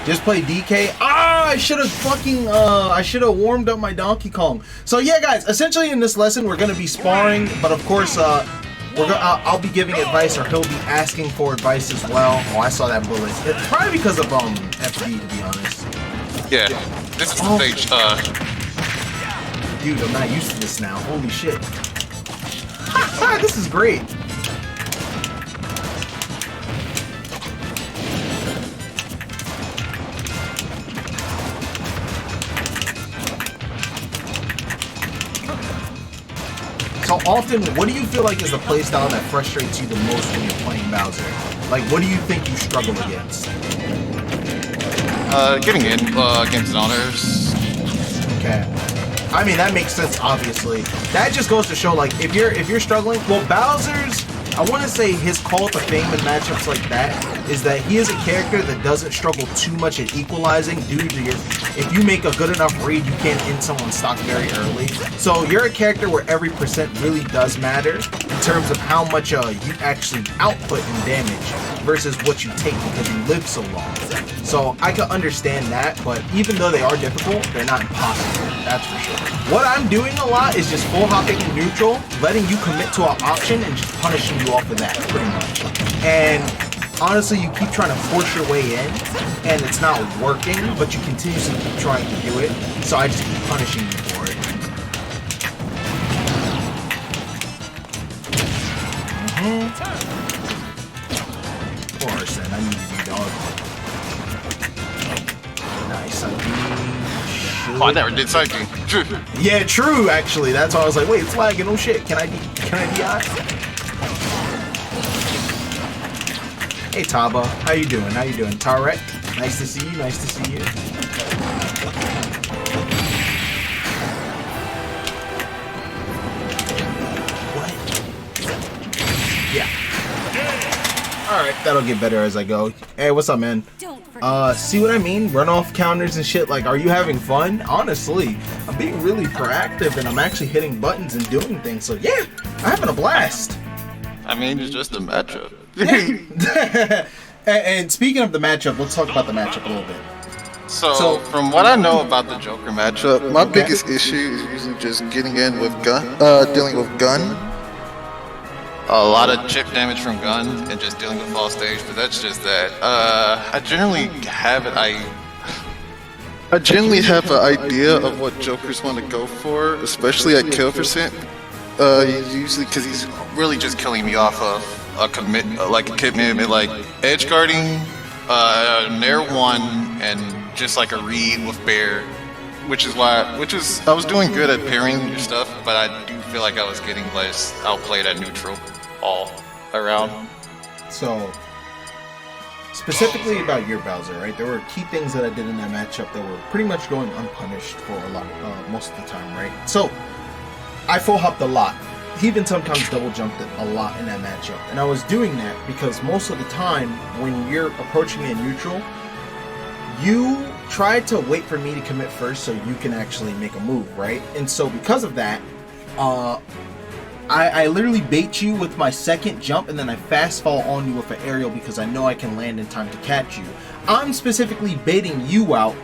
Just play DK. Ah, I should have fucking, I should have warmed up my Donkey Kong. So yeah, guys, essentially in this lesson, we're going to be sparring, but of course, I'll be giving advice, or he'll be asking for advice as well. Oh, I saw that bullet. It's probably because of, FD, to be honest. Yeah, this is the stage, Dude, I'm not used to this now. Holy shit. This is great. So often, what do you feel like is the playstyle that frustrates you the most when you're playing Bowser? Like, what do you think you struggle against? Getting in against others. Okay. I mean, that makes sense, obviously. That just goes to show, like, if you're struggling, well, Bowser's, I want to say his call to fame in matchups like that is that he is a character that doesn't struggle too much at equalizing due to if you make a good enough read, you can't end someone's stock very early. So you're a character where every percent really does matter in terms of how much you actually output in damage versus what you take because you live so long. So I can understand that, but even though they are difficult, they're not impossible, that's for sure. What I'm doing a lot is just full hopping in neutral, letting you commit to an option and just punishing you off of that, pretty much. And honestly, you keep trying to force your way in, and it's not working, but you continuously keep trying to do it, so I just keep punishing you for it. Poor Arsene, I need you, dog. Nice, Oh, I never did psychic. Yeah, true, actually. That's why I was like, wait, it's lagging, oh shit, can I DI? Hey Taba, how you doing? How you doing? Tarek, nice to see you, nice to see you. What? Yeah. Alright, that'll get better as I go. Hey, what's up, man? See what I mean? Run off counters and shit. Like, are you having fun? Honestly, I'm being really proactive and I'm actually hitting buttons and doing things. So yeah, I'm having a blast. I mean, it's just a matchup. and speaking of the matchup, let's talk about the matchup a little bit. So from what I know about the Joker matchup, my biggest issue is usually just getting in with dealing with gun. A lot of chip damage from gun and just dealing with fall stage, but that's just that. I generally have an idea of what Jokers want to go for, especially at kill percent. Usually because he's really just killing me off of a commitment, like edge guarding, Nair 1, and just like a read with Bear, I was doing good at parrying your stuff, but I do feel like I was getting less outplayed at neutral all around. So, specifically about your Bowser, right? There were key things that I did in that matchup that were pretty much going unpunished for a lot, most of the time, right? So, I full hopped a lot. He even sometimes double jumped it a lot in that matchup. And I was doing that because most of the time, when you're approaching me in neutral, you try to wait for me to commit first so you can actually make a move, right? And so because of that, I literally bait you with my second jump and then I fast fall on you with an aerial because I know I can land in time to catch you. I'm specifically baiting you out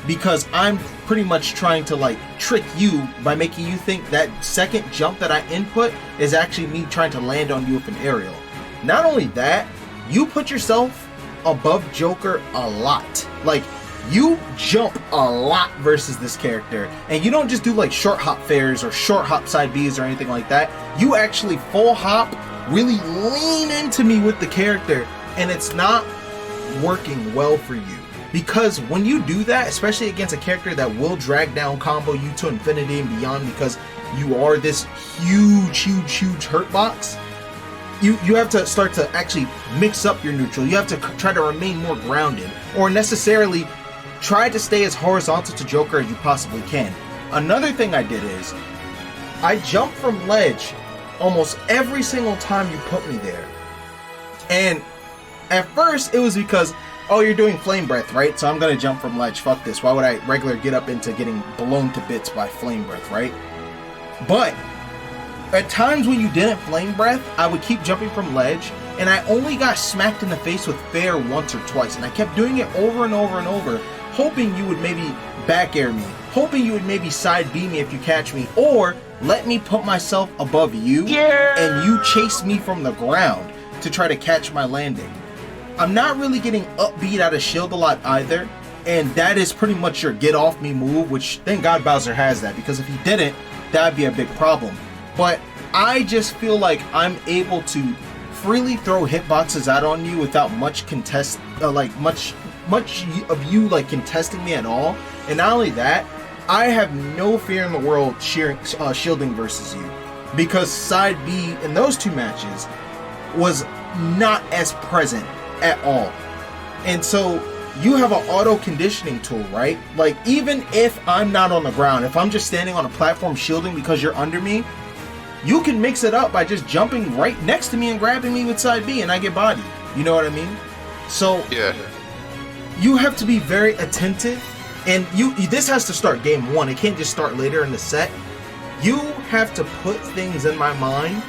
because I'm pretty much trying to like trick you by making you think that second jump that I input is actually me trying to land on you with an aerial. Not only that, you put yourself above Joker a lot. Like, you jump a lot versus this character, and you don't just do like short hop fairs or short hop side Bs or anything like that. You actually full hop, really lean into me with the character, and it's not working well for you. Because when you do that, especially against a character that will drag down combo you to infinity and beyond because you are this huge hurt box, you have to start to actually mix up your neutral. You have to try to remain more grounded, or necessarily try to stay as horizontal to Joker as you possibly can. Another thing I did is, I jump from ledge almost every single time you put me there. And at first, it was because, oh, you're doing flame breath, right? So I'm gonna jump from ledge, fuck this. Why would I regular get up into getting blown to bits by flame breath, right? But At times when you didn't flame breath, I would keep jumping from ledge, and I only got smacked in the face with fair once or twice, and I kept doing it over and over and over, hoping you would maybe back air me, hoping you would maybe side B me if you catch me, or let me put myself above you and you chase me from the ground to try to catch my landing. I'm not really getting upbeat out of shield a lot either, and that is pretty much your get off me move, which thank God Bowser has that, because if he didn't, that'd be a big problem. But I just feel like I'm able to freely throw hitboxes out on you without much contest, much of you like contesting me at all. And not only that, I have no fear in the world shielding versus you, because side B in those two matches was not as present at all. And so you have an auto conditioning tool, right? Like, even if I'm not on the ground, if I'm just standing on a platform shielding because you're under me, you can mix it up by just jumping right next to me and grabbing me with side B and I get bodied. You know what I mean? So Yeah. you have to be very attentive, and this has to start game one. It can't just start later in the set. You have to put things in my mind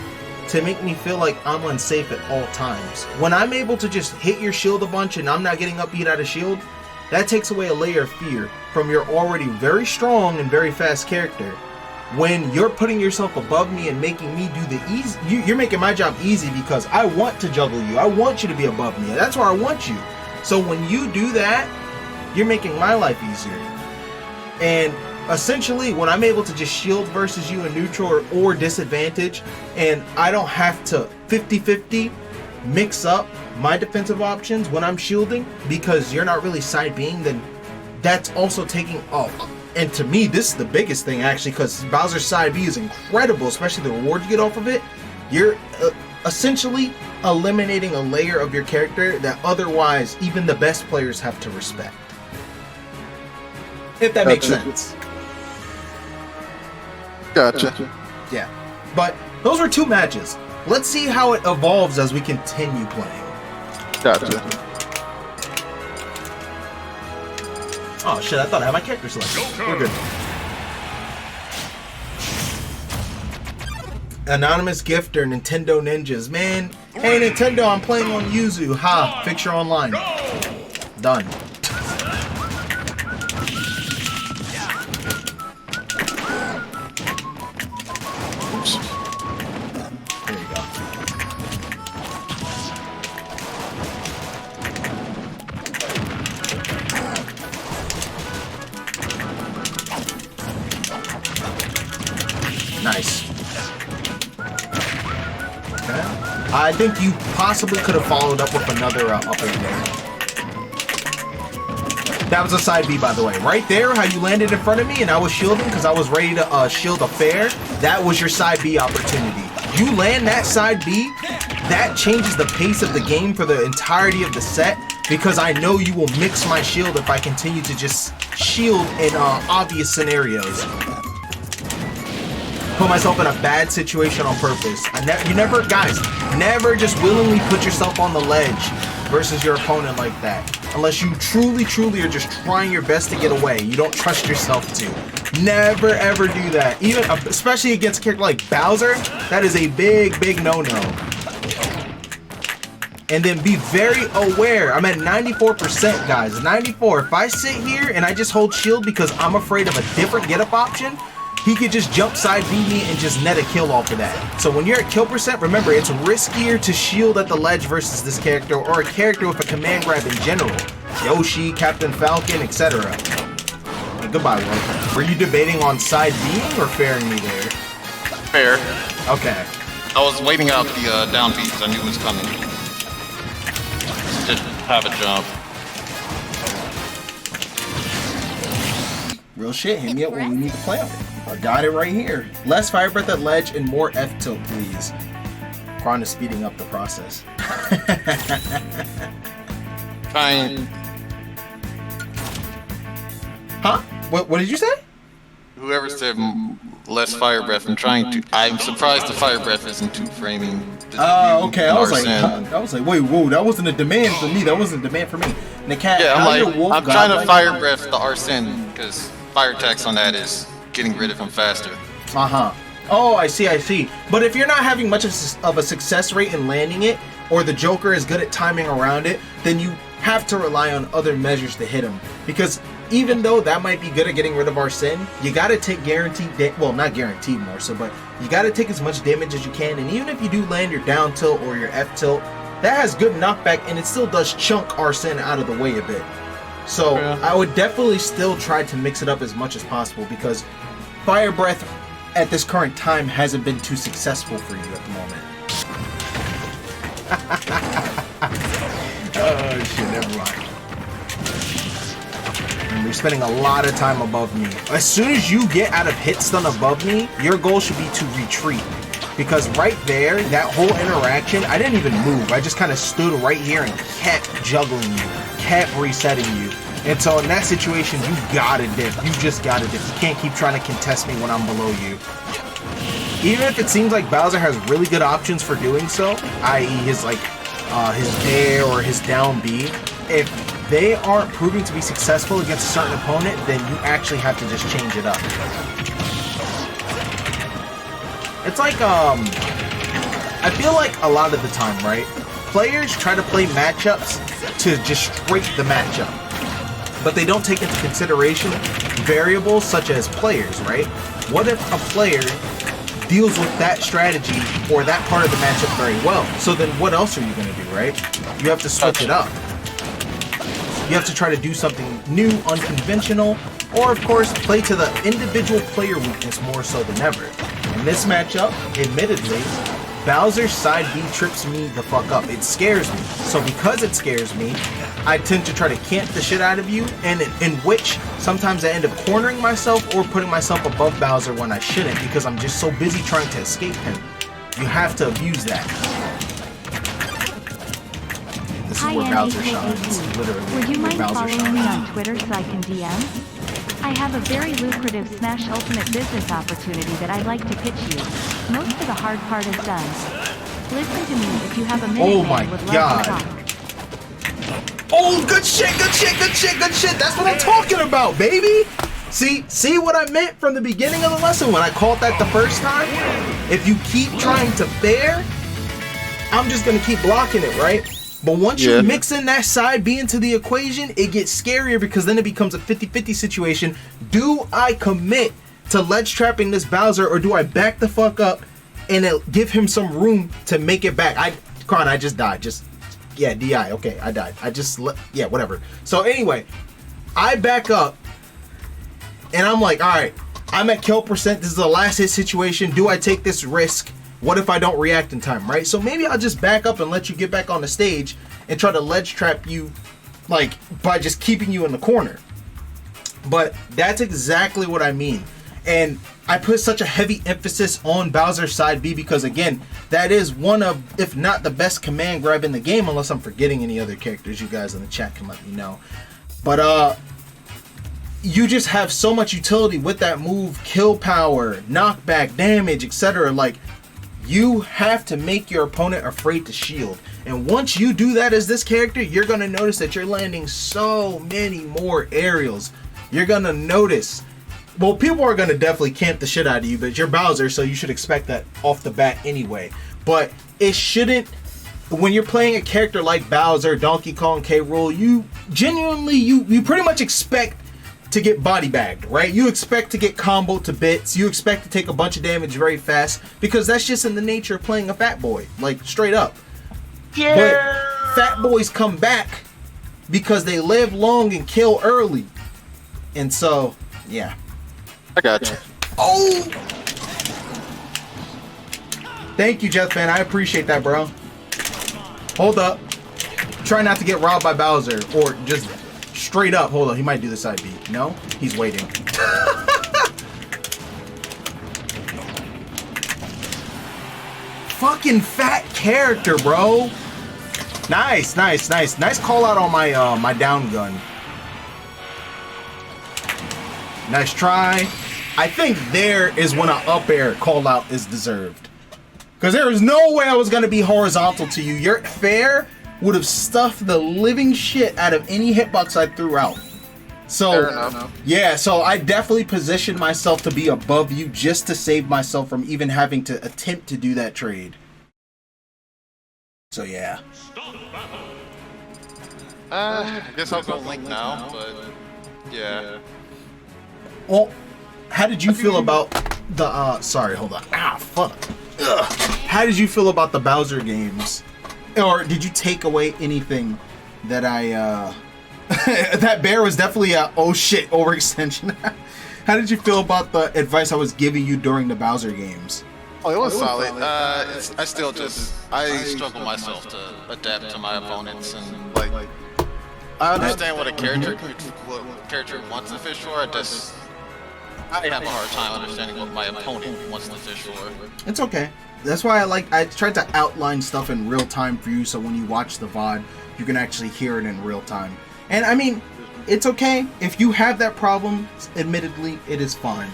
to make me feel like I'm unsafe at all times. When I'm able to just hit your shield a bunch and I'm not getting upbeat out of shield, that takes away a layer of fear from your already very strong and very fast character. When you're putting yourself above me and making me do the easy, you're making my job easy because I want to juggle you. I want you to be above me. That's where I want you. So when you do that, you're making my life easier. And essentially, when I'm able to just shield versus you in neutral or disadvantage, and I don't have to 50-50 mix up my defensive options when I'm shielding because you're not really side Bing, then that's also taking off. And to me, this is the biggest thing actually, because Bowser's side B is incredible, especially the reward you get off of it. You're essentially eliminating a layer of your character that otherwise even the best players have to respect. If that makes sense. Gotcha. Yeah. But those were two matches. Let's see how it evolves as we continue playing. Gotcha. Oh shit, I thought I had my character selected. We're good. Anonymous Gifter, Nintendo Ninjas. Man, hey Nintendo, I'm playing on Yuzu. Ha, fix your online. Done. There you go. Nice. Okay. I think you possibly could have followed up with another up in there. That was a side B, by the way. Right there, how you landed in front of me and I was shielding because I was ready to shield a fair. That was your side B opportunity. You land that side B, that changes the pace of the game for the entirety of the set, because I know you will mix my shield if I continue to just shield in obvious scenarios. Put myself in a bad situation on purpose. You never, guys, never just willingly put yourself on the ledge versus your opponent like that. Unless you truly are just trying your best to get away. You don't trust yourself to. Never ever do that. Even, especially against a character like Bowser, that is a big no-no. And then be very aware. I'm at 94%, guys. 94. If I sit here and I just hold shield because I'm afraid of a different get-up option, he could just jump side B me and just net a kill off of that. So when you're at kill percent, remember, it's riskier to shield at the ledge versus this character, or a character with a command grab in general. Yoshi, Captain Falcon, etc. And goodbye, Will. Were you debating on side B or fairing me there? Fair. Okay. I was waiting out the down beat because I knew it was coming. Just have a jump. Real shit, hit me up when we need to play on it. I got it right here. Less fire breath at ledge and more F tilt, please. Kron is speeding up the process. Trying. Huh? What did you say? Whoever said less fire breath, I'm surprised the fire breath isn't too framing. Oh, okay. I was like, wait, whoa, that wasn't a demand for me. That wasn't a demand for me. NAKAT, yeah, I'm trying to fire breath the Arsene because fire attacks on that is getting rid of him faster. Uh-huh. Oh, I see. But if you're not having much of a success rate in landing it, or the Joker is good at timing around it, then you have to rely on other measures to hit him. Because even though that might be good at getting rid of Arsene, you gotta take well, not guaranteed more so, but you gotta take as much damage as you can. And even if you do land your down tilt or your F tilt, that has good knockback and it still does chunk Arsene out of the way a bit. So yeah. I would definitely still try to mix it up as much as possible, because Fire Breath at this current time hasn't been too successful for you at the moment. Oh shit, never mind. And you're spending a lot of time above me. As soon as you get out of hit stun above me, your goal should be to retreat. Because right there, that whole interaction, I didn't even move. I just kind of stood right here and kept juggling you, kept resetting you. And so in that situation, you gotta dip. You just gotta dip. You can't keep trying to contest me when I'm below you. Even if it seems like Bowser has really good options for doing so, i.e. his air or his down B, if they aren't proving to be successful against a certain opponent, then you actually have to just change it up. It's like, I feel like a lot of the time, right? Players try to play matchups to just straight the matchup, but they don't take into consideration variables such as players, right? What if a player deals with that strategy or that part of the matchup very well? So then what else are you going to do, right? You have to switch it up. You have to try to do something new, unconventional, or of course play to the individual player weakness more so than ever. In this matchup, admittedly, Bowser's side B trips me the fuck up. It scares me. So because it scares me, I tend to try to camp the shit out of you, and in which sometimes I end up cornering myself or putting myself above Bowser when I shouldn't, because I'm just so busy trying to escape him. You have to abuse that. This is where Bowser shines. Literally. Would you mind Bowser following me on Twitter so I can DM? I have a very lucrative Smash Ultimate business opportunity that I'd like to pitch you. Most of the hard part is done. Listen to me if you have a minute. Oh my god. Oh, good shit. That's what I'm talking about, baby. See what I meant from the beginning of the lesson when I called that the first time? If you keep trying to fair, I'm just going to keep blocking it, right? But once you mix in that side B into the equation, it gets scarier, because then it becomes a 50-50 situation. Do I commit to ledge trapping this Bowser, or do I back the fuck up and give him some room to make it back? I just died. DI. Okay, I died. Whatever. So anyway, I back up and I'm like, all right, I'm at kill percent. This is a last hit situation. Do I take this risk? What if I don't react in time, right? So maybe I'll just back up and let you get back on the stage and try to ledge trap you, like, by just keeping you in the corner. But that's exactly what I mean. And I put such a heavy emphasis on Bowser's side B because, again, that is one of, if not the best command grab in the game, unless I'm forgetting any other characters. You guys in the chat can let me know. But, you just have so much utility with that move, kill power, knockback, damage, etc. Like, you have to make your opponent afraid to shield. And once you do that as this character, you're going to notice that you're landing so many more aerials. You're going to notice, well, people are going to definitely camp the shit out of you, but you're Bowser, so you should expect that off the bat anyway. But it shouldn't, when you're playing a character like Bowser, Donkey Kong, K. Rool, you genuinely, you pretty much expect to get body bagged, right? You expect to get comboed to bits. You expect to take a bunch of damage very fast, because that's just in the nature of playing a fat boy, like straight up. Yeah. But fat boys come back because they live long and kill early. And so, yeah. I got you. Oh! Thank you, Jethfan. I appreciate that, bro. Hold up. Try not to get robbed by Bowser, or just straight up. Hold on, he might do the side B. No? He's waiting. Fucking fat character, bro. Nice. Nice call out on my my down gun. Nice try. I think there is when an up air call out is deserved. Because there was no way I was going to be horizontal to you. Your fair would have stuffed the living shit out of any hitbox I threw out. So, Fair enough. yeah, so I definitely positioned myself to be above you just to save myself from even having to attempt to do that trade. So, yeah. I guess I'll go Link now, but yeah. Well, how did you feel about the, sorry, hold on. Ah, fuck. Ugh. How did you feel about the Bowser games? Or did you take away anything that I, that bear was definitely a oh shit overextension. How did you feel about the advice I was giving you during the Bowser games? Oh, it was solid. I still I struggle myself to adapt to my opponents, and like I understand what a character wants to fish for. I have a hard time understanding what my opponent wants to fish for. It's okay. That's why I tried to outline stuff in real time for you, so when you watch the VOD, you can actually hear it in real time. And I mean, it's okay if you have that problem. Admittedly, it is fine.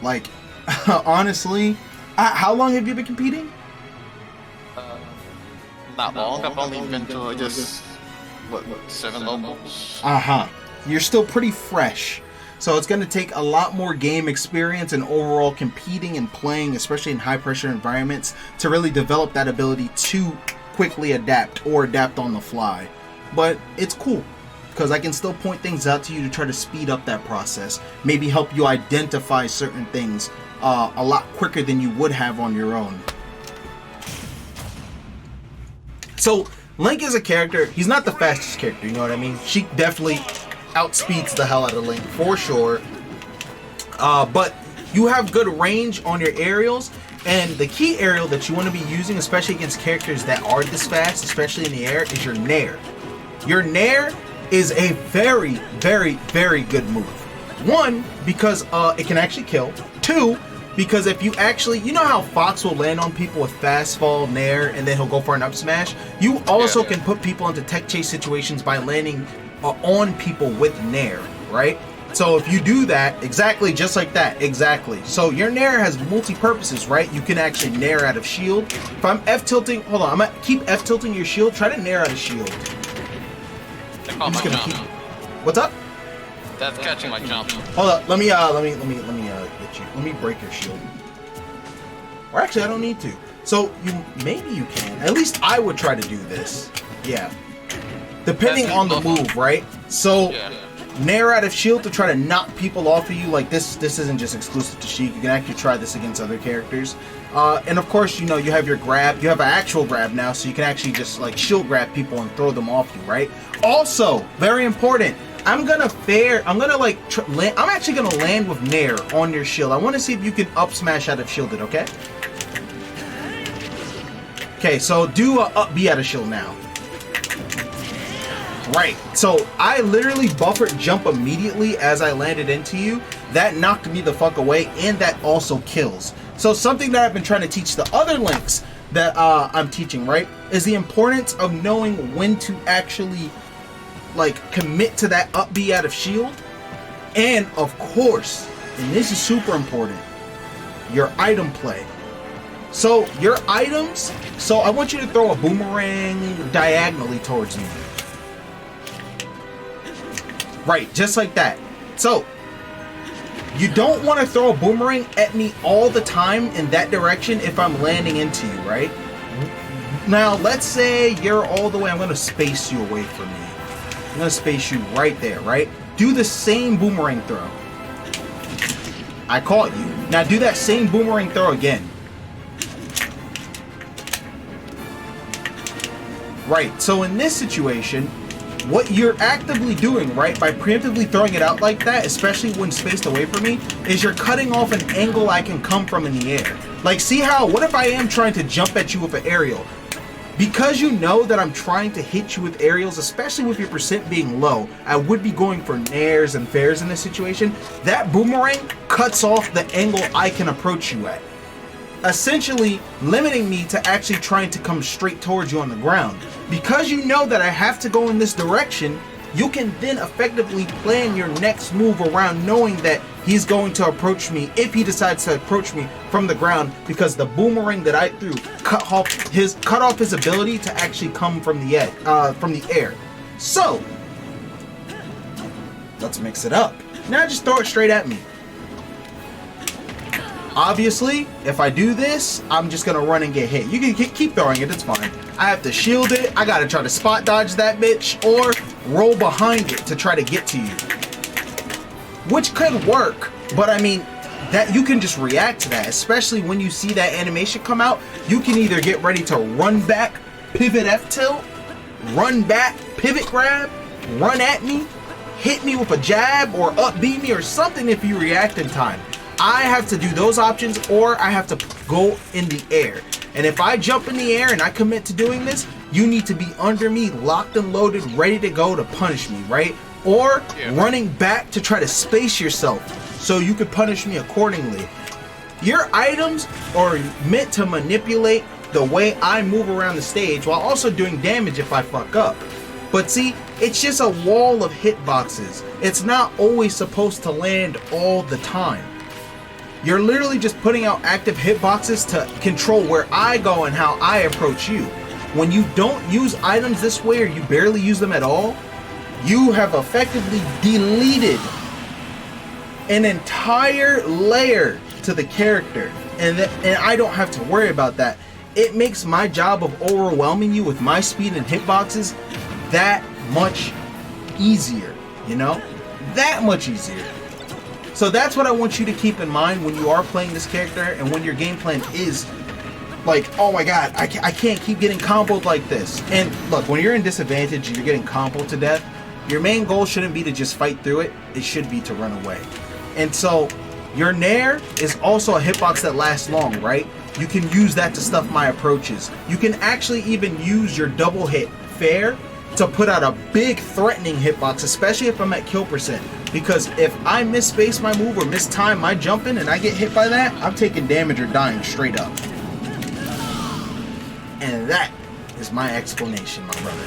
Like, honestly, how long have you been competing? Not long. I've only been to just 7 locals. You're still pretty fresh. So it's going to take a lot more game experience and overall competing and playing, especially in high pressure environments, to really develop that ability to quickly adapt or adapt on the fly. But it's cool because I can still point things out to you to try to speed up that process, maybe help you identify certain things a lot quicker than you would have on your own. So Link is a character, he's not the fastest character, you know what I mean? She definitely outspeeds the hell out of Link for sure, but you have good range on your aerials. And the key aerial that you want to be using, especially against characters that are this fast, especially in the air, is your Nair. Your Nair is a very, very, very good move. One, because it can actually kill. Two, because if you actually, you know how Fox will land on people with fast fall, Nair, and then he'll go for an up smash? You also can put people into tech chase situations by landing on people with Nair, right? So if you do that, exactly just like that, exactly. So your Nair has multi-purposes, right? You can actually Nair out of shield. If I'm F-tilting, hold on, I'm gonna keep F-tilting your shield, try to Nair out of shield. I'm just gonna keep... What's up? That's catching my jump. Hold up, let me get you. Let me break your shield. Or actually, I don't need to. So maybe you can. At least I would try to do this. Yeah. Depending on the move, right? So... Nair out of shield to try to knock people off of you. Like this isn't just exclusive to Sheik. You can actually try this against other characters. And of course, you know, you have your grab. You have an actual grab now, so you can actually just like shield grab people and throw them off you, right? Also, very important. I'm actually gonna land with Nair on your shield. I want to see if you can up smash out of shielded, okay? Okay, so do a up B out of shield now. Right, so I literally buffered jump immediately as I landed into you. That knocked me the fuck away, and that also kills. So something that I've been trying to teach the other Links that I'm teaching, right, is the importance of knowing when to actually, like, commit to that up B out of shield. And, of course, and this is super important, your item play. So, your items, so I want you to throw a boomerang diagonally towards me. Right, just like that. So, you don't want to throw a boomerang at me all the time in that direction if I'm landing into you, right? Now, let's say you're all the way, I'm going to space you away from me. I'm going to space you right there, right? Do the same boomerang throw. I caught you. Now do that same boomerang throw again. Right, so in this situation, what you're actively doing, right, by preemptively throwing it out like that, especially when spaced away from me, is you're cutting off an angle I can come from in the air. Like, see how, what if I am trying to jump at you with an aerial? Because you know that I'm trying to hit you with aerials, especially with your percent being low, I would be going for nairs and fairs in this situation. That boomerang cuts off the angle I can approach you at, essentially limiting me to actually trying to come straight towards you on the ground. Because you know that I have to go in this direction, you can then effectively plan your next move around knowing that he's going to approach me if he decides to approach me from the ground, because the boomerang that I threw cut off his ability to actually come from the air. So Let's mix it up. Now just throw it straight at me. Obviously, if I do this, I'm just gonna run and get hit. You can keep throwing it, it's fine. I have to shield it, I gotta try to spot dodge that bitch, or roll behind it to try to get to you. Which could work, but I mean, that you can just react to that, especially when you see that animation come out. You can either get ready to run back, pivot F tilt, run back, pivot grab, run at me, hit me with a jab, or up B me or something if you react in time. I have to do those options, or I have to go in the air. And if I jump in the air and I commit to doing this, you need to be under me, locked and loaded, ready to go to punish me, right? Or running back to try to space yourself so you could punish me accordingly. Your items are meant to manipulate the way I move around the stage while also doing damage if I fuck up. But see, it's just a wall of hitboxes. It's not always supposed to land all the time. You're literally just putting out active hitboxes to control where I go and how I approach you. When you don't use items this way, or you barely use them at all, you have effectively deleted an entire layer to the character. And I don't have to worry about that. It makes my job of overwhelming you with my speed and hitboxes that much easier, you know? That much easier. So that's what I want you to keep in mind when you are playing this character, and when your game plan is like, oh my god, I can't keep getting comboed like this. And look, when you're in disadvantage and you're getting comboed to death, your main goal shouldn't be to just fight through it. It should be to run away. And so your Nair is also a hitbox that lasts long, right? You can use that to stuff my approaches. You can actually even use your double hit fair to put out a big threatening hitbox, especially if I'm at kill percent. Because if I misspace my move or mistime my jumping and I get hit by that, I'm taking damage or dying straight up. And that is my explanation, my brother.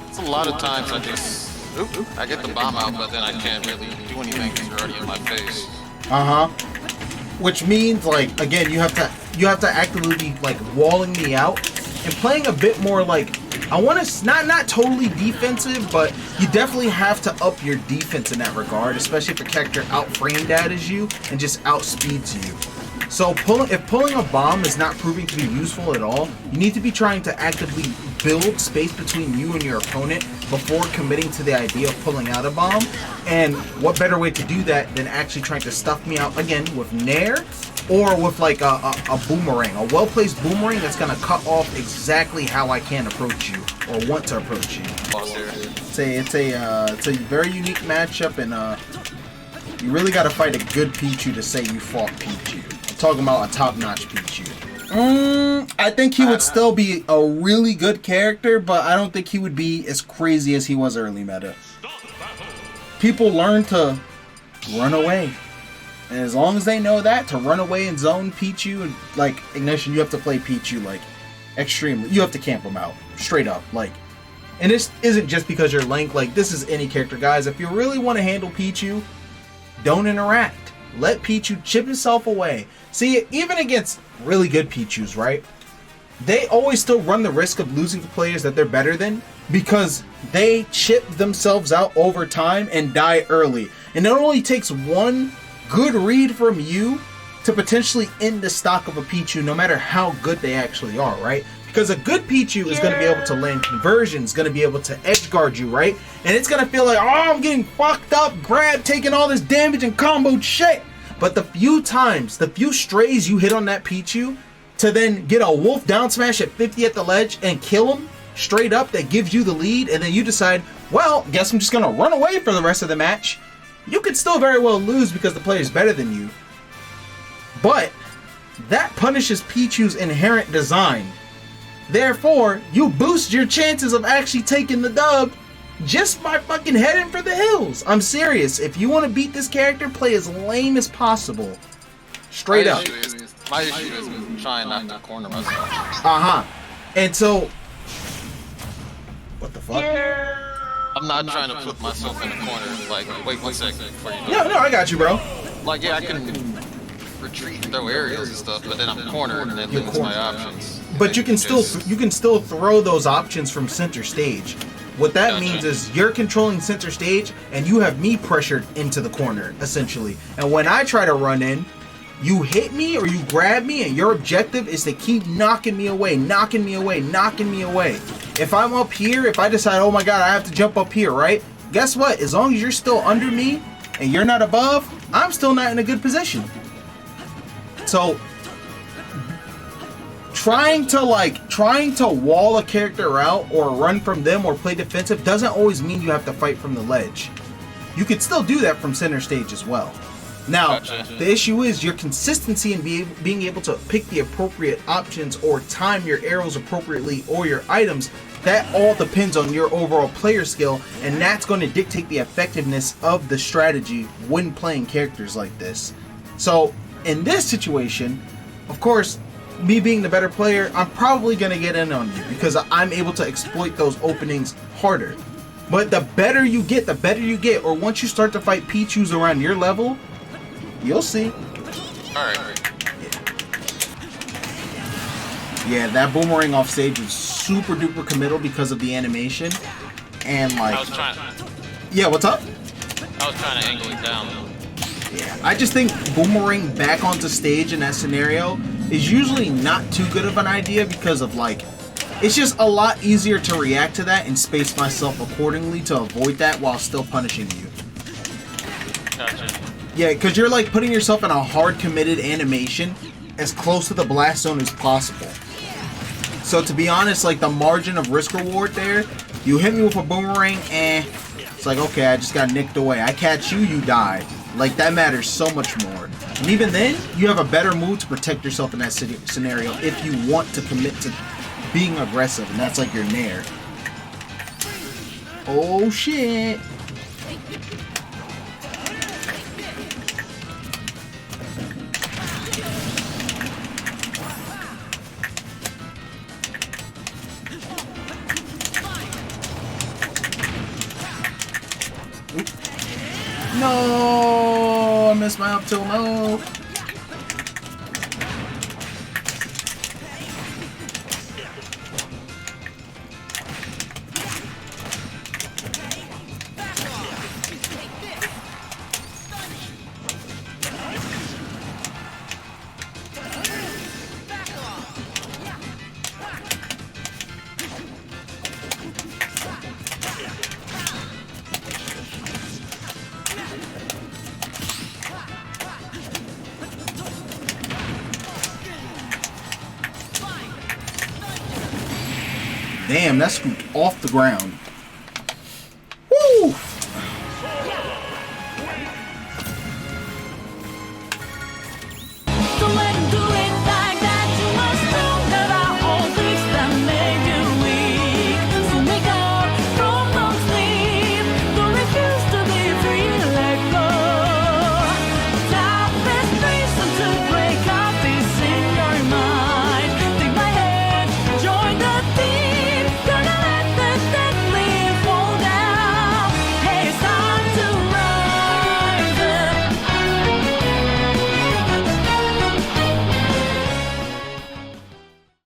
It's a lot of times I get the bomb out, but then I can't really do anything because you're already in my face. Which means, like, again, you have to actively be like walling me out and playing a bit more like, I want to not totally defensive, but you definitely have to up your defense in that regard, especially if a character outframe dashes you and just outspeeds you. So if pulling a bomb is not proving to be useful at all, you need to be trying to actively build space between you and your opponent before committing to the idea of pulling out a bomb. And what better way to do that than actually trying to stuff me out again with Nair, or with like a boomerang, a well-placed boomerang that's gonna cut off exactly how I can approach you or want to approach you. It's a very unique matchup, and you really gotta fight a good Pichu to say you fought Pichu. I'm talking about a top-notch Pichu. I think he would still be a really good character, but I don't think he would be as crazy as he was early meta. People learn to run away. And as long as they know that, to run away and zone Pichu, and like Ignition, you have to play Pichu like extremely. You have to camp him out, straight up. Like, and this isn't just because you're Link, like this is any character, guys. If you really want to handle Pichu, don't interact. Let Pichu chip himself away. See, even against really good Pichus, right? They always still run the risk of losing to players that they're better than because they chip themselves out over time and die early. And it only takes one good read from you to potentially end the stock of a Pichu, no matter how good they actually are, right? Because a good Pichu is going to be able to land conversions, going to be able to edge guard you, right? And it's going to feel like, oh, I'm getting fucked up, grabbed, taking all this damage and comboed shit. But the few strays you hit on that Pichu to then get a wolf down smash at 50 at the ledge and kill him straight up, that gives you the lead, and then you decide, well, guess I'm just going to run away for the rest of the match. You could still very well lose because the player's better than you. But that punishes Pichu's inherent design. Therefore, you boost your chances of actually taking the dub just by fucking heading for the hills. I'm serious. If you want to beat this character, play as lame as possible. Straight up. My issue is trying not to corner myself. And so... What the fuck? I'm not trying to put myself in the corner. Like, wait 1 second before you do No, I got you, bro. Like, yeah, I can retreat and throw aerials and stuff, but then I'm cornered and that limits my options. But you can still throw those options from center stage. What that means is you're controlling center stage and you have me pressured into the corner, essentially. And when I try to run in, you hit me or you grab me and your objective is to keep knocking me away, knocking me away, knocking me away. If I'm up here, if I decide, oh my god, I have to jump up here, right? Guess what? As long as you're still under me and you're not above, I'm still not in a good position. So trying to wall a character out or run from them or play defensive doesn't always mean you have to fight from the ledge. You could still do that from center stage as well. Now, the issue is your consistency in being able to pick the appropriate options or time your arrows appropriately or your items. That all depends on your overall player skill, and that's going to dictate the effectiveness of the strategy when playing characters like this. So, in this situation, of course, me being the better player, I'm probably going to get in on you because I'm able to exploit those openings harder. But the better you get, or once you start to fight Pichus around your level, you'll see. Alright. Yeah, that boomerang off stage was super duper committal because of the animation. And like... Yeah, what's up? I was trying to angle it down though. Yeah, I just think boomerang back onto stage in that scenario is usually not too good of an idea because of like... It's just a lot easier to react to that and space myself accordingly to avoid that while still punishing you. Gotcha. Yeah, because you're like putting yourself in a hard committed animation as close to the blast zone as possible. So to be honest, like the margin of risk reward there, you hit me with a boomerang, it's like, okay, I just got nicked away. I catch you, you die. Like that matters so much more. And even then, you have a better move to protect yourself in that scenario if you want to commit to being aggressive, and that's like your nair. Oh shit. No, I missed my up tilt. No. Damn, that scooped off the ground.